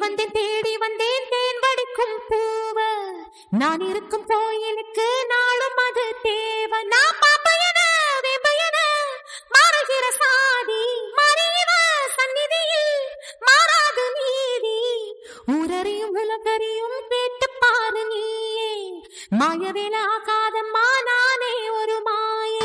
தேடி வந்தேன் தேன் வடிக்கும் பூவ நான் இருக்கும் கோயிலுக்கு நாளும் அது தேவை நான் பாப்பையன வேப்பையன மாறுகிற சாதி மறைவ சந்நிதியில் மாறாது நீதி ஊரறியும் உலகறியும் கேட்டு பாரு நீயே மாயவேல ஆகாதம்மா நானே ஒரு மாயே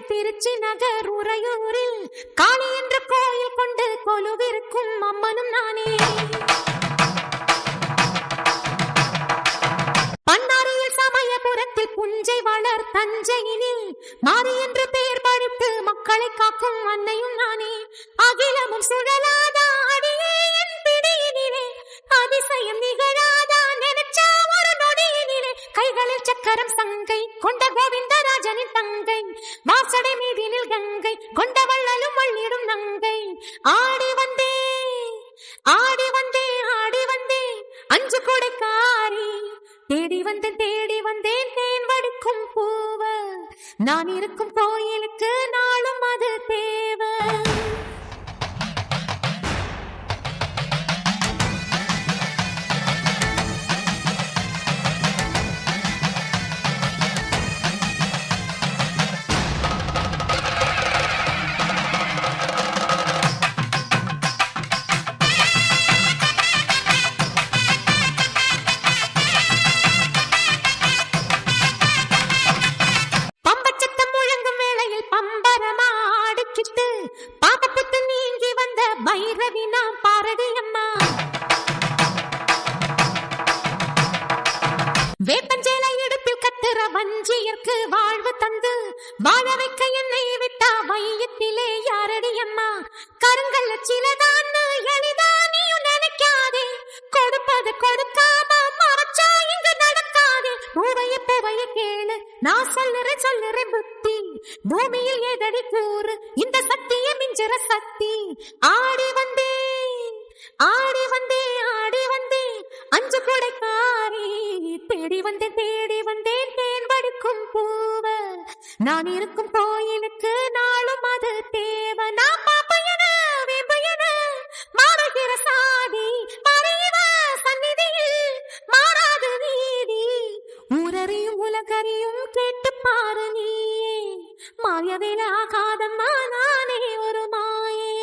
திருச்சி நகர் உறையூரில் காளி என்ற கோயில் கொண்டு கொலுவிருக்கும் அம்மனும் நானே பன்னாரியில் சமயபுரத்தில் புஞ்சை வளர் தஞ்சையினில் மாறி என்று பெயர் படுத்து மக்களை காக்கும் அன்னையும் நானே அகிலமும் சுழலாதா அடியே என் பிடியினிலே அதிசயம் நிகழாதா நினைச்சா ஒரு நொடியினிலே கைகளில் சக்கரம் சங்கை கொண்ட கோவிந்தராஜனின் தங்கை வாசடை மீதினில் கங்கை கொண்ட வள்ளலும் வள்ளிடும் நங்கை ஆடி வந்தே ஆடி வந்தே ஆடி வந்தே அஞ்சு கொடைக்காரி தேடி வந்தேன் தேன் வடிக்கும் பூவ நான் இருக்கும் கோயிலுக்கு நாளும் அது தேவை பாப்பத்து நீங்கி வந்த பைரவி நாம் பாரடி அம்மா வேப்பஞ்சேலை இடுப்பில் கத்துற வஞ்சியர்க்கு வாழ்வு தந்து வாழ வைக்க என்னை விட்டா வையத்திலே யாரடி அம்மா கருங்கல்ல சிலதான் எளிதா நீயும் நினைக்காதே கொடுப்பது கொடுக்காம மறைச்சா இங்கு நடக்காதே பூவைய கேளு நான் சொல்லுறேன் புத்தி பூமியில் ஏதடி கூறு இந்த சத்திய மிஞ்சர சக்தி ஆடி வந்தேன் அஞ்சு கொடைக்காரி தேடி வந்தேன் தேன் வடிக்கும் பூவ நான் இருக்கும் கோயிலுக்கு நாளும் அது தேவை நான் பாப்பையன வேப்பையன மாறுகிற சாதி மறைவ சந்நிதியில் மாறாது நீதி ஊரறியும் உலகறியும் கேட்டு பாரு நீயே மாயவேல ஆகாதம்மா நானே ஒரு மாயே